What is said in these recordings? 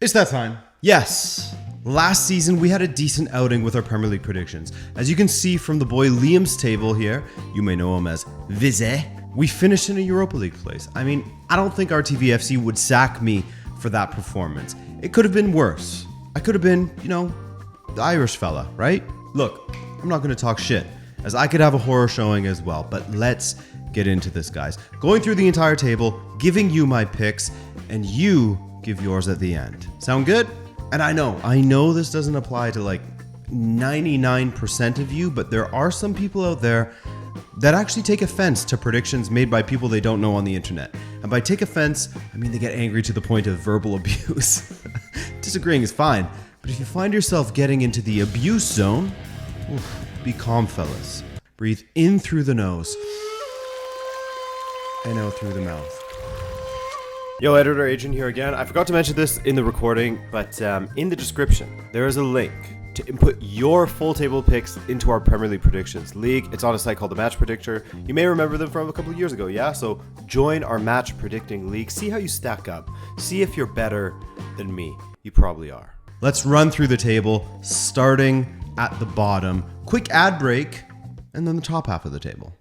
It's that time. Yes. Last season, we had a decent outing with our Premier League predictions. As you can see from the boy Liam's table here, you may know him as Vize, we finished in a Europa League place. I mean, I don't think RTVFC would sack me for that performance. It could have been worse. I could have been, the Irish fella, right? Look, I'm not going to talk shit, as I could have a horror showing as well, but let's get into this, guys. Going through the entire table, giving you my picks, and you give yours at the end. Sound good? And I know this doesn't apply to like 99% of you, but there are some people out there that actually take offense to predictions made by people they don't know on the internet. And by take offense, I mean they get angry to the point of verbal abuse. Disagreeing is fine, but if you find yourself getting into the abuse zone, be calm, fellas. Breathe in through the nose and out through the mouth. Yo, Editor Agent here again. I forgot to mention this in the recording, but in the description, there is a link to input your full table picks into our Premier League Predictions League. It's on a site called The Match Predictor. You may remember them from a couple of years ago, yeah? So join our Match Predicting League. See how you stack up. See if you're better than me. You probably are. Let's run through the table, starting at the bottom. Quick ad break, and then the top half of the table.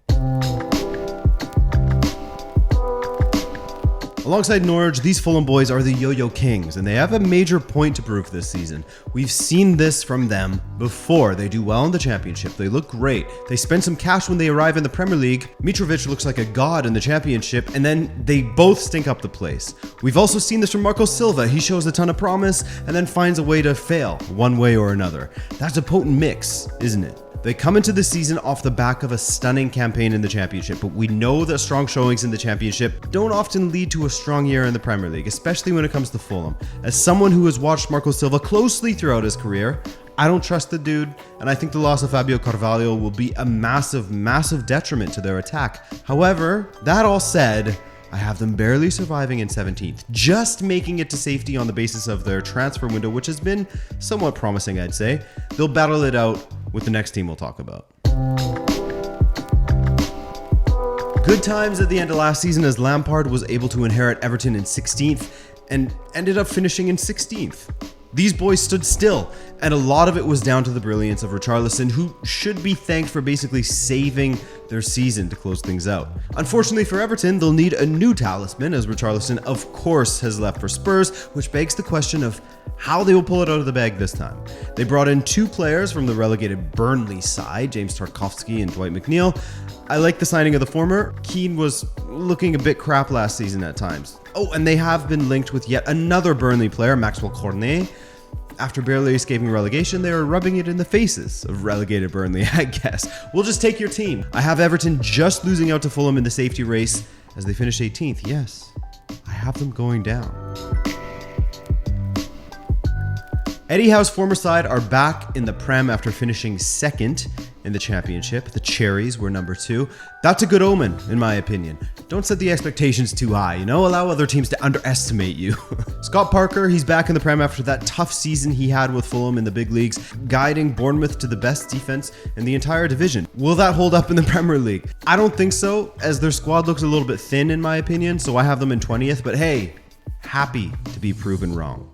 Alongside Norwich, these Fulham boys are the Yo-Yo Kings, and they have a major point to prove this season. We've seen this from them before. They do well in the Championship. They look great. They spend some cash when they arrive in the Premier League. Mitrovic looks like a god in the Championship, and then they both stink up the place. We've also seen this from Marco Silva. He shows a ton of promise and then finds a way to fail one way or another. That's a potent mix, isn't it? They come into the season off the back of a stunning campaign in the Championship, but we know that strong showings in the Championship don't often lead to a strong year in the Premier League, especially when it comes to Fulham. As someone who has watched Marco Silva closely throughout his career, I don't trust the dude, and I think the loss of Fabio Carvalho will be a massive, massive detriment to their attack. However, that all said, I have them barely surviving in 17th, just making it to safety on the basis of their transfer window, which has been somewhat promising, I'd say. They'll battle it out with the next team we'll talk about. Good times at the end of last season as Lampard was able to inherit Everton in 16th and ended up finishing in 16th. These boys stood still, and a lot of it was down to the brilliance of Richarlison, who should be thanked for basically saving their season to close things out. Unfortunately for Everton, they'll need a new talisman, as Richarlison, of course, has left for Spurs, which begs the question of how they will pull it out of the bag this time. They brought in two players from the relegated Burnley side, James Tarkowski and Dwight McNeil. I like the signing of the former. Keane was looking a bit crap last season at times. Oh, and they have been linked with yet another Burnley player, Maxwell Cornet. After barely escaping relegation, they are rubbing it in the faces of relegated Burnley, I guess. We'll just take your team. I have Everton just losing out to Fulham in the safety race as they finish 18th. Yes, I have them going down. Eddie Howe's former side are back in the Prem after finishing second in the Championship. The Cherries were number 2. That's a good omen, in my opinion. Don't set the expectations too high, allow other teams to underestimate you. Scott Parker, he's back in the Prem after that tough season he had with Fulham in the big leagues, guiding Bournemouth to the best defense in the entire division. Will that hold up in the Premier League? I don't think so, as their squad looks a little bit thin in my opinion, so I have them in 20th, but hey, happy to be proven wrong.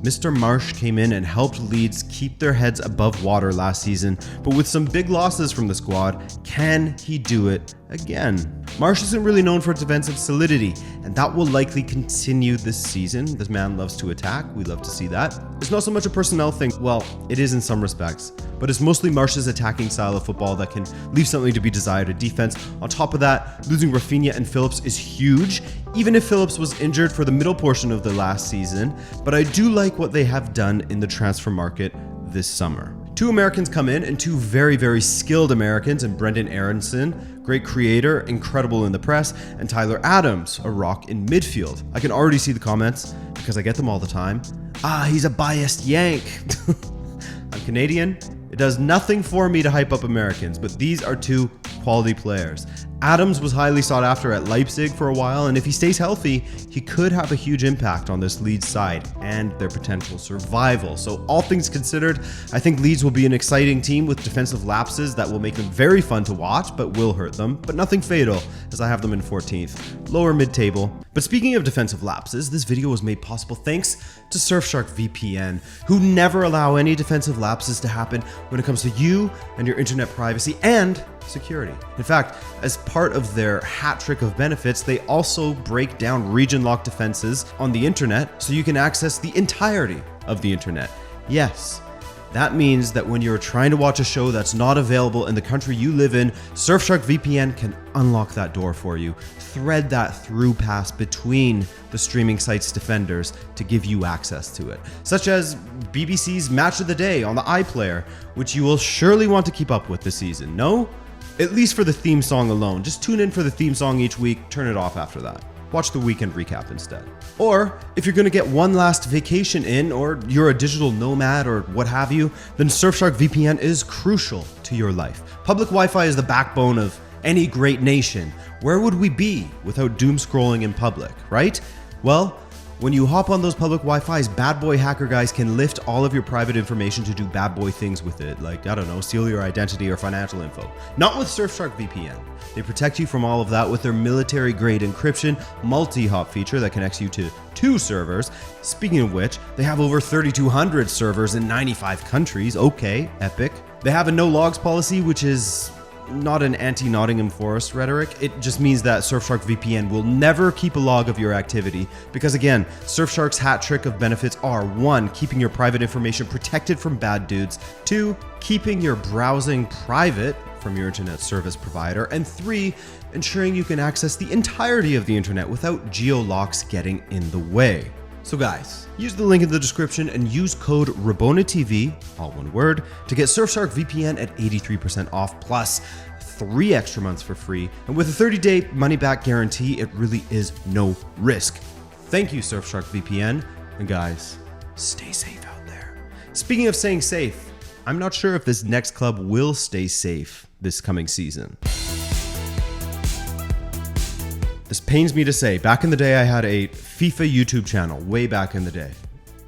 Mr. Marsh came in and helped Leeds keep their heads above water last season, but with some big losses from the squad, can he do it again? Marsh isn't really known for its defensive solidity, and that will likely continue this season. This man loves to attack. We love to see that. It's not so much a personnel thing. Well, it is in some respects, but it's mostly Marsh's attacking style of football that can leave something to be desired in defense. On top of that, losing Rafinha and Phillips is huge, even if Phillips was injured for the middle portion of the last season, but I do like what they have done in the transfer market this summer. 2 Americans come in, and 2 very, very skilled Americans in Brendan Aronson, great creator, incredible in the press, and Tyler Adams, a rock in midfield. I can already see the comments, because I get them all the time. He's a biased Yank. I'm Canadian. It does nothing for me to hype up Americans, but these are 2 quality players. Adams was highly sought after at Leipzig for a while, and if he stays healthy, he could have a huge impact on this Leeds side and their potential survival. So all things considered, I think Leeds will be an exciting team with defensive lapses that will make them very fun to watch, but will hurt them, but nothing fatal, as I have them in 14th, lower mid-table. But speaking of defensive lapses, this video was made possible thanks to Surfshark VPN, who never allow any defensive lapses to happen when it comes to you and your internet privacy and security. In fact, as part of their hat trick of benefits, they also break down region-locked defenses on the internet so you can access the entirety of the internet. Yes, that means that when you're trying to watch a show that's not available in the country you live in, Surfshark VPN can unlock that door for you, thread that through pass between the streaming site's defenders to give you access to it, such as BBC's Match of the Day on the iPlayer, which you will surely want to keep up with this season, no? At least for the theme song alone. Just tune in for the theme song each week, turn it off after that. Watch the weekend recap instead. Or if you're going to get one last vacation in, or you're a digital nomad or what have you, then Surfshark VPN is crucial to your life. Public Wi-Fi is the backbone of any great nation. Where would we be without doom scrolling in public, right? Well, when you hop on those public Wi-Fi's, bad boy hacker guys can lift all of your private information to do bad boy things with it, like, I don't know, steal your identity or financial info. Not with Surfshark VPN. They protect you from all of that with their military-grade encryption multi-hop feature that connects you to 2 servers. Speaking of which, they have over 3,200 servers in 95 countries. Okay, epic. They have a no logs policy, which is not an anti-Nottingham Forest rhetoric. It just means that Surfshark VPN will never keep a log of your activity because, again, Surfshark's hat trick of benefits are 1, keeping your private information protected from bad dudes, 2, keeping your browsing private from your internet service provider, and 3, ensuring you can access the entirety of the internet without geo-locks getting in the way. So guys, use the link in the description and use code RABONATV, all one word, to get Surfshark VPN at 83% off plus 3 extra months for free. And with a 30-day money-back guarantee, it really is no risk. Thank you, Surfshark VPN. And guys, stay safe out there. Speaking of staying safe, I'm not sure if this next club will stay safe this coming season. This pains me to say, back in the day I had a FIFA YouTube channel, way back in the day.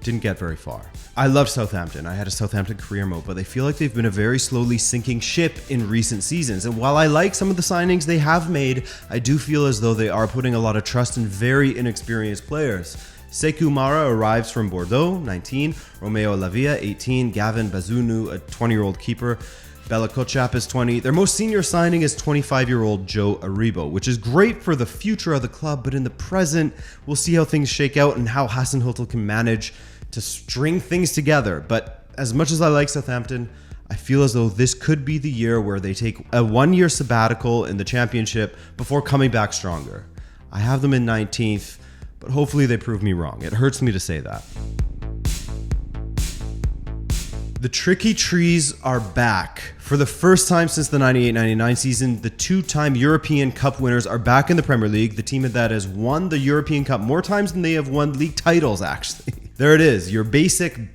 Didn't get very far. I loved Southampton. I had a Southampton career mode, but they feel like they've been a very slowly sinking ship in recent seasons. And while I like some of the signings they have made, I do feel as though they are putting a lot of trust in very inexperienced players. Sekou Mara arrives from Bordeaux, 19, Romeo Lavia, 18, Gavin Bazunu, a 20-year-old keeper, Bella Kotchap is 20. Their most senior signing is 25-year-old Joe Aribo, which is great for the future of the club, but in the present, we'll see how things shake out and how Hasenhüttl can manage to string things together. But as much as I like Southampton, I feel as though this could be the year where they take a 1-year sabbatical in the championship before coming back stronger. I have them in 19th, but hopefully they prove me wrong. It hurts me to say that. The Tricky Trees are back. For the first time since the 98-99 season, the 2-time European Cup winners are back in the Premier League, the team that has won the European Cup more times than they have won league titles, actually. There it is, your basic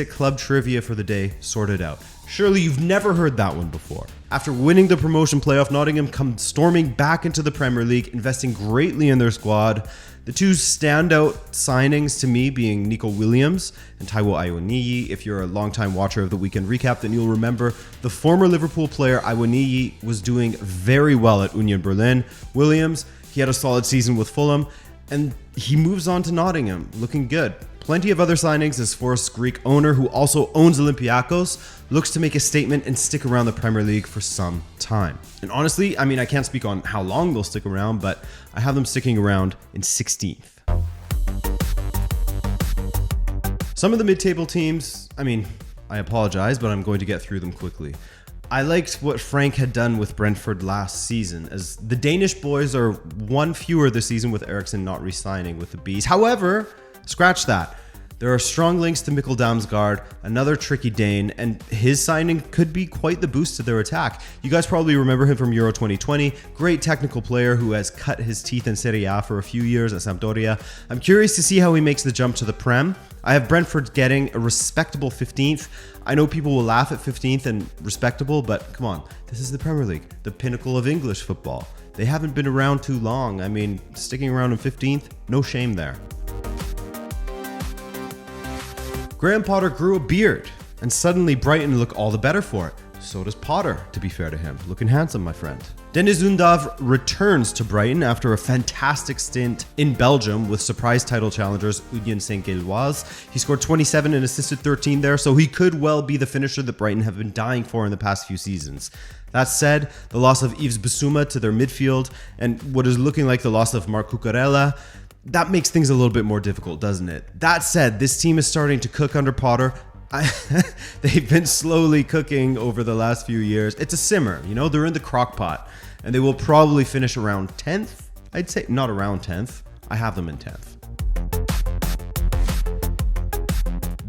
club trivia for the day sorted out. Surely you've never heard that one before. After winning the promotion playoff, Nottingham come storming back into the Premier League, investing greatly in their squad. The 2 standout signings to me being Nico Williams and Taiwo Awoniyi. If you're a longtime watcher of the Weekend Recap, then you'll remember the former Liverpool player Awoniyi was doing very well at Union Berlin. Williams, he had a solid season with Fulham, and he moves on to Nottingham, looking good. Plenty of other signings as Forest's Greek owner, who also owns Olympiacos, looks to make a statement and stick around the Premier League for some time. And honestly, I mean, I can't speak on how long they'll stick around, but I have them sticking around in 16th. Some of the mid-table teams, I mean, I apologize, but I'm going to get through them quickly. I liked what Frank had done with Brentford last season, as the Danish boys are 1 fewer this season with Eriksson not re-signing with the Bees. However, scratch that. There are strong links to Mikkel Damsgaard, another tricky Dane, and his signing could be quite the boost to their attack. You guys probably remember him from Euro 2020, great technical player who has cut his teeth in Serie A for a few years at Sampdoria. I'm curious to see how he makes the jump to the Prem. I have Brentford getting a respectable 15th. I know people will laugh at 15th and respectable, but come on, this is the Premier League, the pinnacle of English football. They haven't been around too long. I mean, sticking around in 15th, no shame there. Graham Potter grew a beard, and suddenly Brighton look all the better for it. So does Potter, to be fair to him. Looking handsome, my friend. Deniz Undav returns to Brighton after a fantastic stint in Belgium with surprise title challengers Union Saint-Gilloise. He scored 27 and assisted 13 there, so he could well be the finisher that Brighton have been dying for in the past few seasons. That said, the loss of Yves Bissouma to their midfield and what is looking like the loss of Marc Cucurella, that makes things a little bit more difficult, doesn't it? That said, this team is starting to cook under Potter. They've been slowly cooking over the last few years. It's a simmer, you know, they're in the crock pot, and they will probably finish around 10th. I'd say not around 10th. I have them in 10th.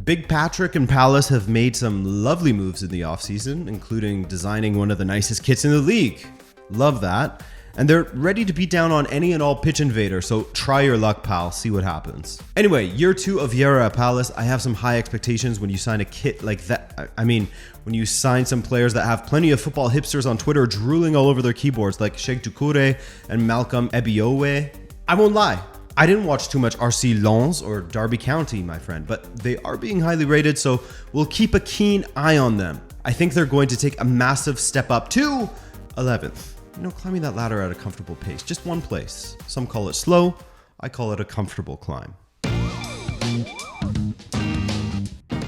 Big Patrick and Palace have made some lovely moves in the offseason, including designing one of the nicest kits in the league. Love that. And they're ready to beat down on any and all pitch invader, so try your luck, pal, see what happens. Anyway, year 2 of Vieira at Palace, I have some high expectations when you sign a kit like that. I mean, when you sign some players that have plenty of football hipsters on Twitter drooling all over their keyboards, like Sheikh Doucouré and Malcolm Ebiowe. I won't lie, I didn't watch too much RC Lens or Derby County, my friend, but they are being highly rated, so we'll keep a keen eye on them. I think they're going to take a massive step up to 11th. You know, climbing that ladder at a comfortable pace. Just one place. Some call it slow. I call it a comfortable climb.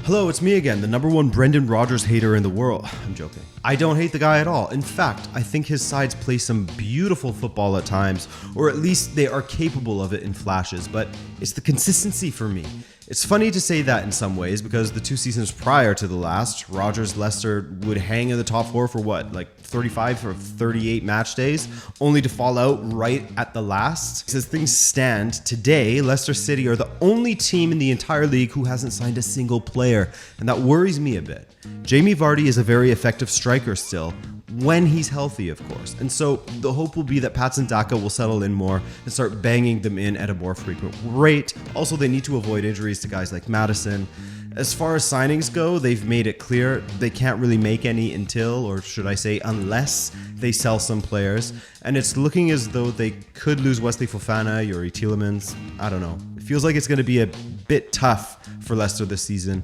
Hello, it's me again, the #1 Brendan Rodgers hater in the world. I'm joking. I don't hate the guy at all. In fact, I think his sides play some beautiful football at times, or at least they are capable of it in flashes, but it's the consistency for me. It's funny to say that in some ways because the 2 seasons prior to the last, Rodgers Leicester would hang in the top 4 for what, like 35 or 38 match days, only to fall out right at the last. As things stand today, Leicester City are the only team in the entire league who hasn't signed a single player, and that worries me a bit. Jamie Vardy is a very effective striker still, when he's healthy, of course. And so the hope will be that Patson Daka will settle in more and start banging them in at a more frequent rate. Also, they need to avoid injuries to guys like Madison. As far as signings go, they've made it clear they can't really make any until, or should I say, unless they sell some players. And it's looking as though they could lose Wesley Fofana, Youri Tielemans. I don't know. It feels like it's going to be a bit tough for Leicester this season.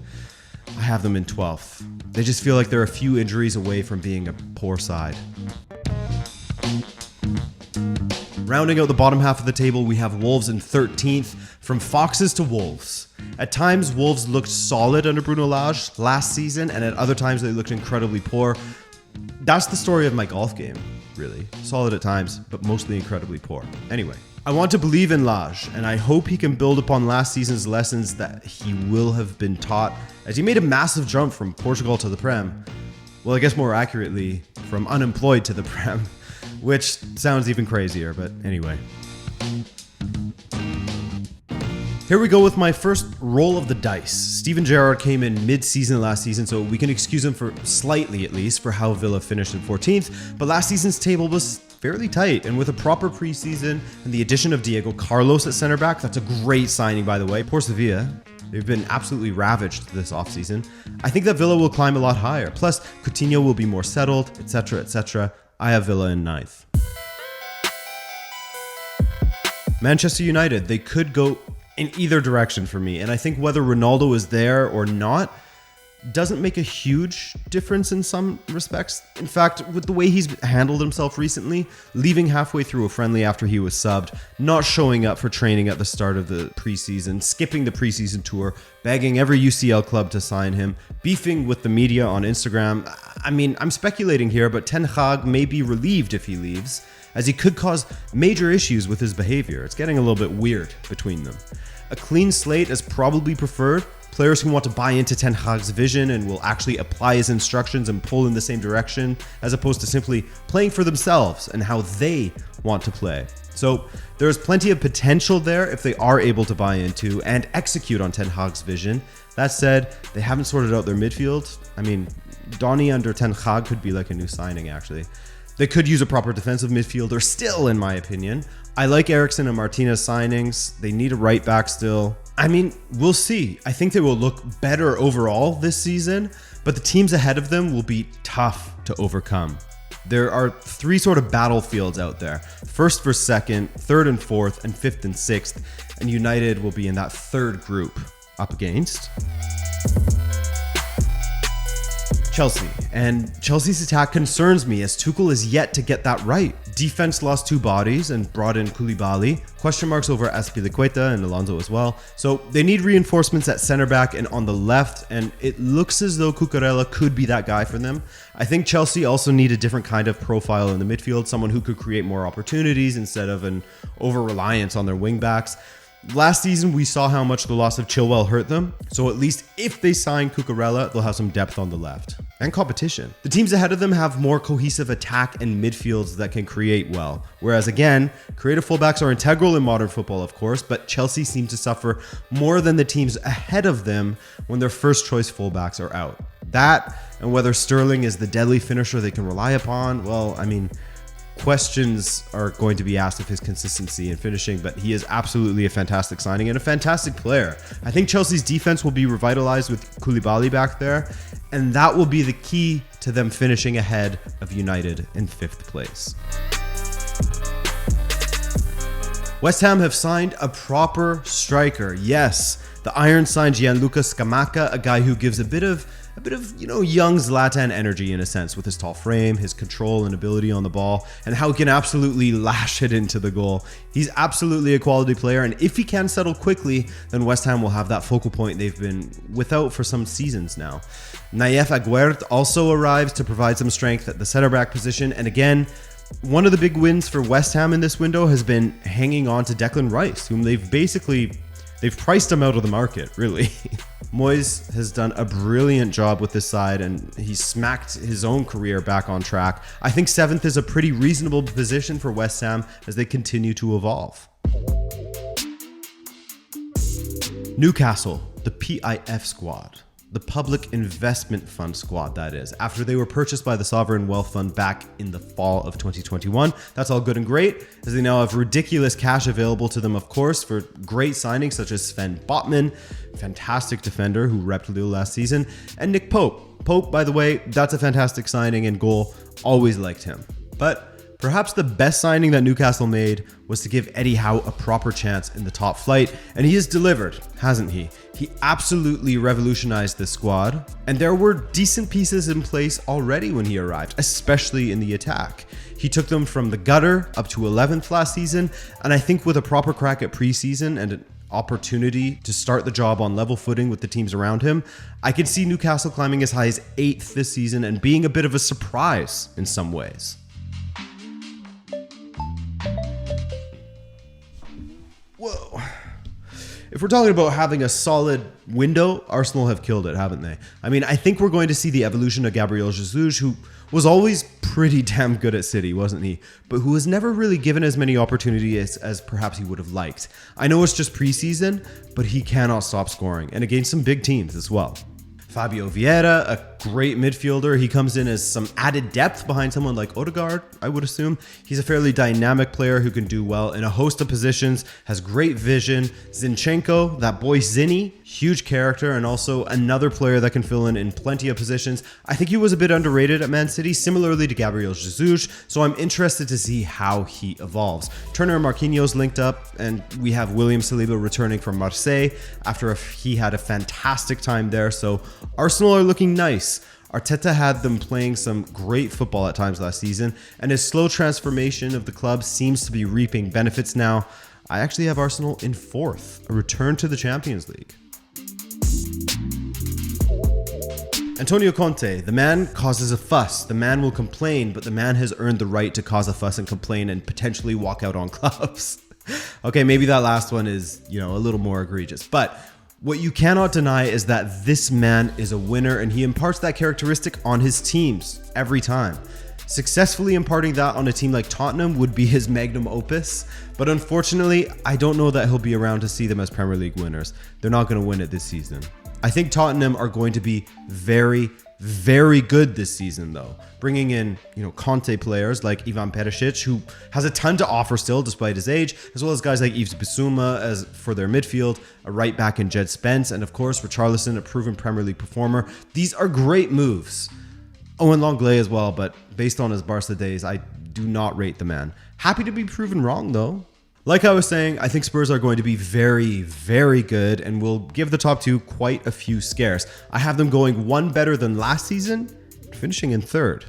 I have them in 12th. They just feel like they're a few injuries away from being a poor side. Rounding out the bottom half of the table, we have Wolves in 13th. From Foxes to Wolves. At times, Wolves looked solid under Bruno Lage last season, and at other times they looked incredibly poor. That's the story of my golf game, really. Solid at times, but mostly incredibly poor. Anyway, I want to believe in Lage, and I hope he can build upon last season's lessons that he will have been taught as he made a massive jump from Portugal to the Prem. Well, I guess more accurately, from unemployed to the Prem, which sounds even crazier, but anyway. Here we go with my first roll of the dice. Steven Gerrard came in mid-season last season, so we can excuse him for slightly, at least, for how Villa finished in 14th. But last season's table was fairly tight, and with a proper preseason and the addition of Diego Carlos at center back, that's a great signing, by the way. Poor Sevilla. They've been absolutely ravaged this offseason. I think that Villa will climb a lot higher. Plus, Coutinho will be more settled, etc., etc. I have Villa in 9th. Manchester United, they could go in either direction for me. And I think whether Ronaldo is there or not doesn't make a huge difference in some respects. In fact, with the way he's handled himself recently, leaving halfway through a friendly after he was subbed, not showing up for training at the start of the preseason, skipping the preseason tour, begging every UCL club to sign him, beefing with the media on Instagram. I mean, I'm speculating here, but Ten Hag may be relieved if he leaves, as he could cause major issues with his behavior. It's getting a little bit weird between them. A clean slate is probably preferred. Players who want to buy into Ten Hag's vision and will actually apply his instructions and pull in the same direction, as opposed to simply playing for themselves and how they want to play. So there's plenty of potential there if they are able to buy into and execute on Ten Hag's vision. That said, they haven't sorted out their midfield. I mean, Donny under Ten Hag could be like a new signing, actually. They could use a proper defensive midfielder still, in my opinion. I like Eriksen and Martinez signings. They need a right back still. I mean, we'll see. I think they will look better overall this season, but the teams ahead of them will be tough to overcome. There are three sort of battlefields out there. First versus second, third and fourth, and fifth and sixth. And United will be in that third group up against Chelsea. And Chelsea's attack concerns me as Tuchel is yet to get that right. Defense lost two bodies and brought in Koulibaly. Question marks over Azpilicueta and Alonso as well. So they need reinforcements at center back and on the left, and it looks as though Cucurella could be that guy for them. I think Chelsea also need a different kind of profile in the midfield, someone who could create more opportunities instead of an over-reliance on their wing backs. Last season, we saw how much the loss of Chilwell hurt them, so at least if they sign Cucurella, they'll have some depth on the left. And competition. The teams ahead of them have more cohesive attack and midfields that can create well. Whereas again, creative fullbacks are integral in modern football, of course, but Chelsea seem to suffer more than the teams ahead of them when their first choice fullbacks are out. That, and whether Sterling is the deadly finisher they can rely upon, well, I mean, questions are going to be asked of his consistency in finishing, but he is absolutely a fantastic signing and a fantastic player. I think Chelsea's defense will be revitalized with Koulibaly back there, and that will be the key to them finishing ahead of United in 5th place. West Ham have signed a proper striker. Yes, the Irons signed Gianluca Scamacca, a guy who gives a bit of young Zlatan energy in a sense, with his tall frame, his control and ability on the ball, and how he can absolutely lash it into the goal. He's absolutely a quality player, and if he can settle quickly, then West Ham will have that focal point they've been without for some seasons now. Nayef Aguerd also arrives to provide some strength at the center back position, and again, one of the big wins for West Ham in this window has been hanging on to Declan Rice, whom they've priced him out of the market, really. Moyes has done a brilliant job with this side, and he smacked his own career back on track. I think 7th is a pretty reasonable position for West Ham as they continue to evolve. Newcastle, the PIF squad. The Public Investment Fund squad, that is, after they were purchased by the Sovereign Wealth Fund back in the fall of 2021. That's all good and great, as they now have ridiculous cash available to them, of course, for great signings such as Sven Botman, fantastic defender who repped Lille last season, and Nick Pope. Pope, by the way, that's a fantastic signing and goal. Always liked him. But perhaps the best signing that Newcastle made was to give Eddie Howe a proper chance in the top flight, and he has delivered, hasn't he? He absolutely revolutionized this squad, and there were decent pieces in place already when he arrived, especially in the attack. He took them from the gutter up to 11th last season, and I think with a proper crack at preseason and an opportunity to start the job on level footing with the teams around him, I could see Newcastle climbing as high as 8th this season and being a bit of a surprise in some ways. Whoa. If we're talking about having a solid window, Arsenal have killed it, haven't they? I mean, I think we're going to see the evolution of Gabriel Jesus, who was always pretty damn good at City, wasn't he? But who was never really given as many opportunities as perhaps he would have liked. I know it's just preseason, but he cannot stop scoring, and against some big teams as well. Fabio Vieira, a great midfielder. He comes in as some added depth behind someone like Odegaard, I would assume. He's a fairly dynamic player who can do well in a host of positions, has great vision. Zinchenko, that boy Zinny, huge character, and also another player that can fill in plenty of positions. I think he was a bit underrated at Man City, similarly to Gabriel Jesus, so I'm interested to see how he evolves. Turner and Marquinhos linked up, and we have William Saliba returning from Marseille after he had a fantastic time there, so Arsenal are looking nice. Arteta had them playing some great football at times last season, and his slow transformation of the club seems to be reaping benefits now. I actually have Arsenal in 4th, a return to the Champions League. Antonio Conte, the man causes a fuss. The man will complain, but the man has earned the right to cause a fuss and complain and potentially walk out on clubs. Okay, maybe that last one is, a little more egregious, but what you cannot deny is that this man is a winner, and he imparts that characteristic on his teams every time. Successfully imparting that on a team like Tottenham would be his magnum opus, but unfortunately, I don't know that he'll be around to see them as Premier League winners. They're not going to win it this season. I think Tottenham are going to be very, very good this season, though. Bringing in, Conte players like Ivan Perisic, who has a ton to offer still despite his age, as well as guys like Yves Bissouma as for their midfield, a right back in Jed Spence, and of course Richarlison, a proven Premier League performer. These are great moves. Owen Longley as well, but based on his Barca days, I do not rate the man. Happy to be proven wrong, though. Like I was saying, I think Spurs are going to be very, very good and will give the top two quite a few scares. I have them going one better than last season, finishing in third.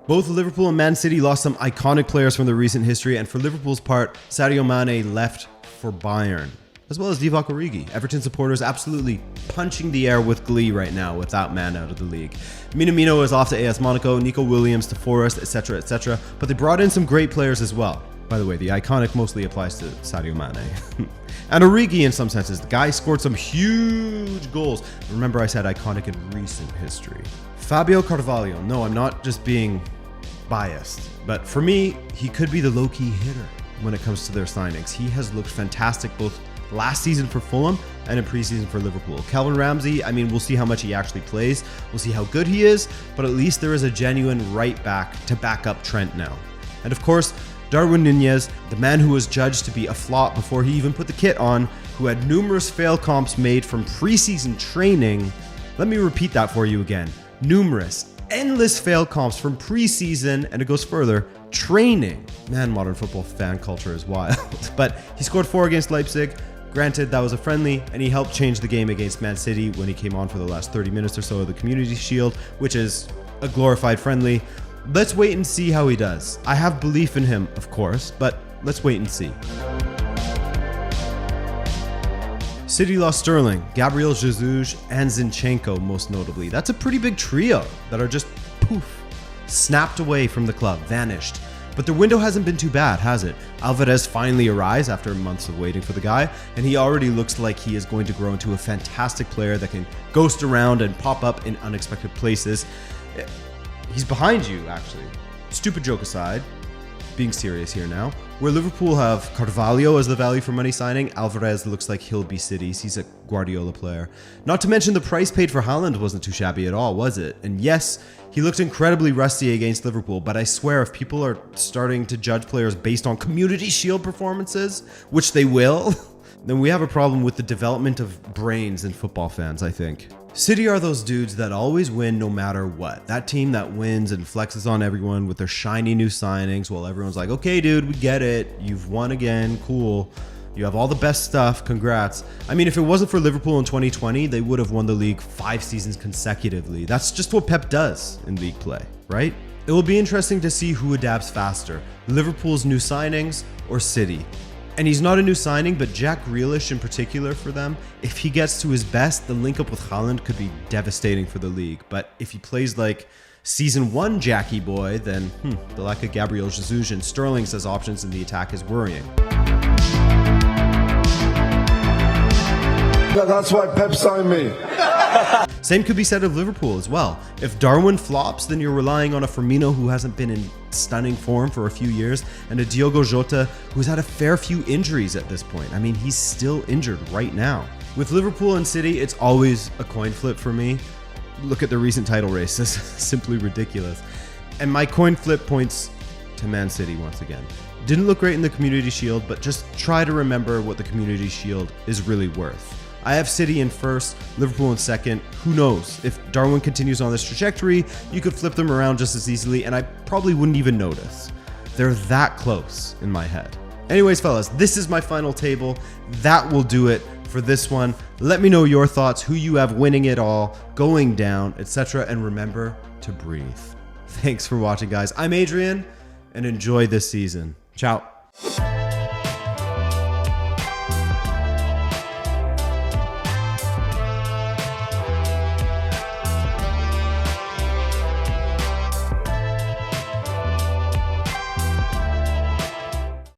Both Liverpool and Man City lost some iconic players from their recent history, and for Liverpool's part, Sadio Mane left for Bayern, as well as Divock Origi. Everton supporters absolutely punching the air with glee right now with that man out of the league. Minamino is off to AS Monaco, Nico Williams to Forest, etc., etc. But they brought in some great players as well. By the way, the iconic mostly applies to Sadio Mane. And Origi in some senses. The guy scored some huge goals. Remember I said iconic in recent history. Fabio Carvalho. No, I'm not just being biased. But for me, he could be the low-key hitter when it comes to their signings. He has looked fantastic both last season for Fulham and in preseason for Liverpool. Calvin Ramsey, we'll see how much he actually plays. We'll see how good he is, but at least there is a genuine right back to back up Trent now. And of course, Darwin Nunez, the man who was judged to be a flop before he even put the kit on, who had numerous fail comps made from preseason training. Let me repeat that for you again. Numerous, endless fail comps from preseason, and it goes further, training. Man, modern football fan culture is wild. But he scored 4 against Leipzig. Granted, that was a friendly, and he helped change the game against Man City when he came on for the last 30 minutes or so of the Community Shield, which is a glorified friendly. Let's wait and see how he does. I have belief in him, of course, but let's wait and see. City lost Sterling, Gabriel Jesus, and Zinchenko most notably. That's a pretty big trio that are just poof, snapped away from the club, vanished. But their window hasn't been too bad, has it? Alvarez finally arrives after months of waiting for the guy, and he already looks like he is going to grow into a fantastic player that can ghost around and pop up in unexpected places. He's behind you, actually. Stupid joke aside, being serious here now. Where Liverpool have Carvalho as the value for money signing, Alvarez looks like he'll be City's. He's a Guardiola player. Not to mention the price paid for Haaland wasn't too shabby at all, was it? And yes, he looked incredibly rusty against Liverpool, but I swear if people are starting to judge players based on Community Shield performances, which they will, then we have a problem with the development of brains in football fans, I think. City are those dudes that always win no matter what. That team that wins and flexes on everyone with their shiny new signings while everyone's like, okay, dude, we get it. You've won again. Cool. You have all the best stuff. Congrats. If it wasn't for Liverpool in 2020, they would have won the league 5 seasons consecutively. That's just what Pep does in league play, right? It will be interesting to see who adapts faster, Liverpool's new signings or City. And he's not a new signing, but Jack Grealish in particular for them, if he gets to his best, the link up with Haaland could be devastating for the league. But if he plays like Season 1 Jackie boy, then the lack of Gabriel Jesus and Sterling's as options in the attack is worrying. That's why Pep signed me. Same could be said of Liverpool as well. If Darwin flops, then you're relying on a Firmino who hasn't been in stunning form for a few years, and a Diogo Jota who's had a fair few injuries at this point. He's still injured right now. With Liverpool and City, it's always a coin flip for me. Look at the recent title races, simply ridiculous. And my coin flip points to Man City once again. Didn't look great in the Community Shield, but just try to remember what the Community Shield is really worth. I have City in first, Liverpool in second. Who knows? If Darwin continues on this trajectory, you could flip them around just as easily, and I probably wouldn't even notice. They're that close in my head. Anyways, fellas, this is my final table. That will do it for this one. Let me know your thoughts, who you have winning it all, going down, etc. And remember to breathe. Thanks for watching, guys. I'm Adrian, and enjoy this season. Ciao.